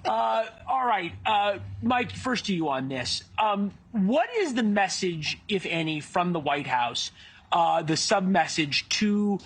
All right, Mike, first to you on this. What is the message, if any, from the White House, the sub-message to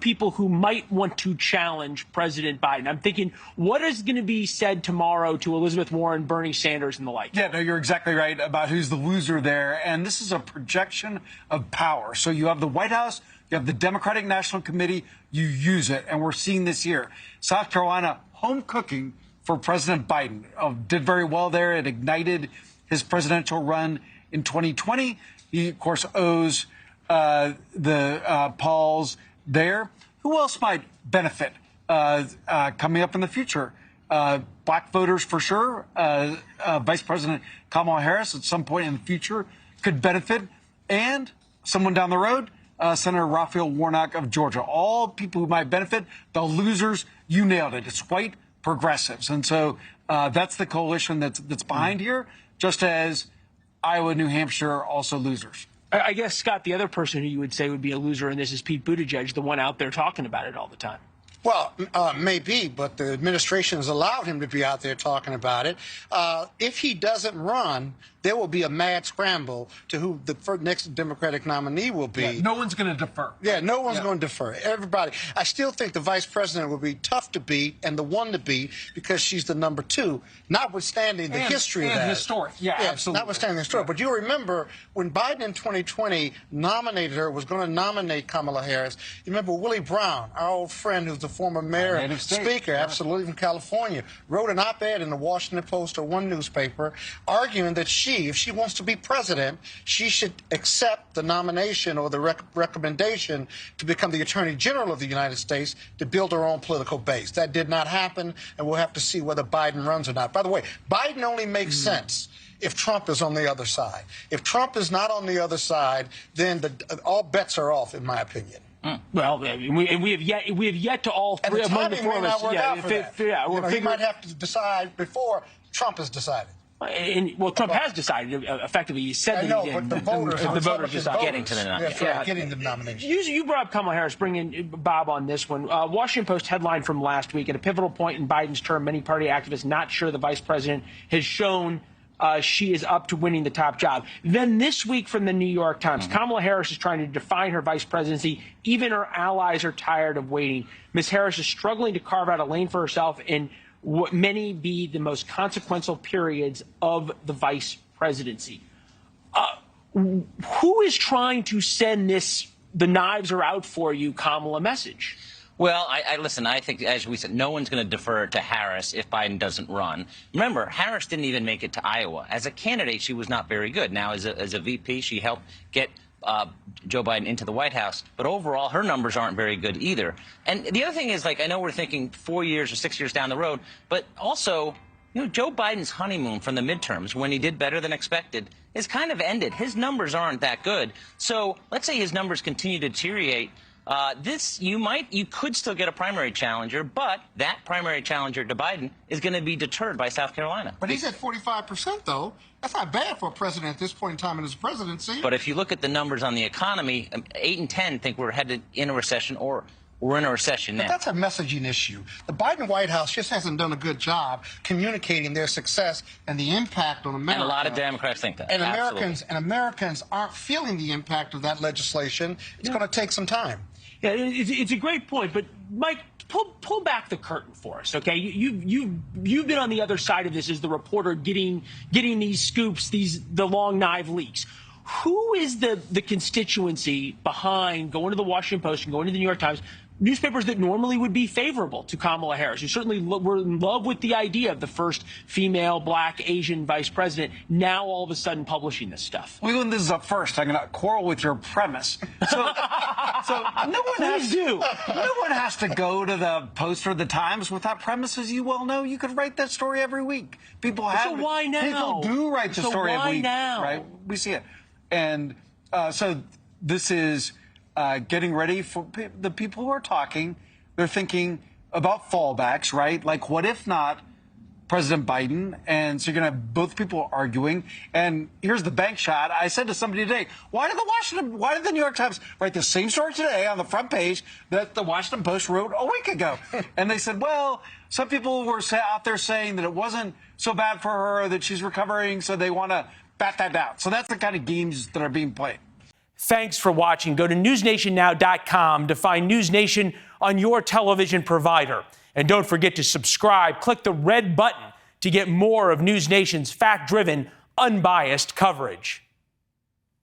people who might want to challenge President Biden? I'm thinking, what is going to be said tomorrow to Elizabeth Warren, Bernie Sanders, and the like? Yeah, no, you're exactly right about who's the loser there. And this is a projection of power. So you have the White House, you have the Democratic National Committee, you use it. And we're seeing this year. South Carolina, home cooking for President Biden. Did very well there. It ignited his presidential run in 2020. He, of course, owes the Pauls there. Who else might benefit coming up in the future? Black voters for sure. Vice President Kamala Harris at some point in the future could benefit. And someone down the road, Senator Raphael Warnock of Georgia. All people who might benefit. The losers, you nailed it. It's white progressives. And so that's the coalition that's behind here, just as Iowa, New Hampshire are also losers. I guess, Scott, the other person who you would say would be a loser in this is Pete Buttigieg, the one out there talking about it all the time. Well, maybe, but the administration has allowed him to be out there talking about it. If he doesn't run, there will be a mad scramble to who the next Democratic nominee will be. Yeah, no one's going to defer. Yeah, no one's going to defer. Everybody. I still think the vice president will be tough to beat and the one to beat because she's the number two, notwithstanding the history of that. And historic. Yeah, absolutely. Notwithstanding the historic. But you remember when Biden in 2020 nominated her, was going to nominate Kamala Harris, you remember Willie Brown, our old friend who's the former mayor and speaker, absolutely, from California, wrote an op-ed in the Washington Post or one newspaper arguing that if she wants to be president, she should accept the nomination or the recommendation to become the Attorney General of the United States to build her own political base. That did not happen, and we'll have to see whether Biden runs or not. By the way, Biden only makes sense if Trump is on the other side. If Trump is not on the other side, then all bets are off, in my opinion. Well, we have yet to all three of them. May not work out for that. He might have to decide before Trump has decided. Well, Trump has decided, effectively. He said that he did. But the voters decided. Getting to the nomination. Yeah, getting the nomination. You brought up Kamala Harris. Bring in Bob on this one. Washington Post headline from last week: at a pivotal point in Biden's term, many party activists not sure the vice president has shown she is up to winning the top job. Then this week from the New York Times, Kamala Harris is trying to define her vice presidency. Even her allies are tired of waiting. Ms. Harris is struggling to carve out a lane for herself in what many be the most consequential periods of the vice presidency. Who is trying to send this "the knives are out for you" Kamala message? Well, listen, I think, as we said, no one's going to defer to Harris if Biden doesn't run. Remember, Harris didn't even make it to Iowa. As a candidate, she was not very good. Now, as a VP, she helped get Joe Biden into the White House. But overall, her numbers aren't very good either. And the other thing is, like, I know we're thinking 4 years or 6 years down the road, but also, you know, Joe Biden's honeymoon from the midterms, when he did better than expected, is kind of ended. His numbers aren't that good. So let's say his numbers continue to deteriorate. You could still get a primary challenger, but that primary challenger to Biden is going to be deterred by South Carolina. But he's at 45%, though. That's not bad for a president at this point in time in his presidency. But if you look at the numbers on the economy, 8 and 10 think we're headed in a recession, or we're in a recession now. But that's a messaging issue. The Biden White House just hasn't done a good job communicating their success and the impact on America. And a lot of Democrats think that. And Americans aren't feeling the impact of that legislation. It's going to take some time. Yeah, it's a great point, but Mike, pull back the curtain for us, okay? You've been on the other side of this as the reporter, getting these scoops, the long knife leaks. Who is the constituency behind going to the Washington Post and going to the New York Times, newspapers that normally would be favorable to Kamala Harris, who certainly were in love with the idea of the first female, black, Asian vice president, now all of a sudden publishing this stuff? Leland, this is up first. I'm going to quarrel with your premise. So no one has to go to the Post or the Times with that premise, as you well know. You could write that story every week. People have. So why now? People do write the story every week. Now? Right? We see it. And so this is getting ready for the people who are talking. They're thinking about fallbacks, right? Like, what if not President Biden? And so you're going to have both people arguing. And here's the bank shot. I said to somebody today, why did the New York Times write the same story today on the front page that the Washington Post wrote a week ago? And they said, well, Some people were out there saying that it wasn't so bad for her, that she's recovering, so they want to bat that down. So that's the kind of games that are being played. Thanks for watching. Go to newsnationnow.com to find NewsNation on your television provider. And don't forget to subscribe. Click the red button to get more of NewsNation's fact-driven, unbiased coverage.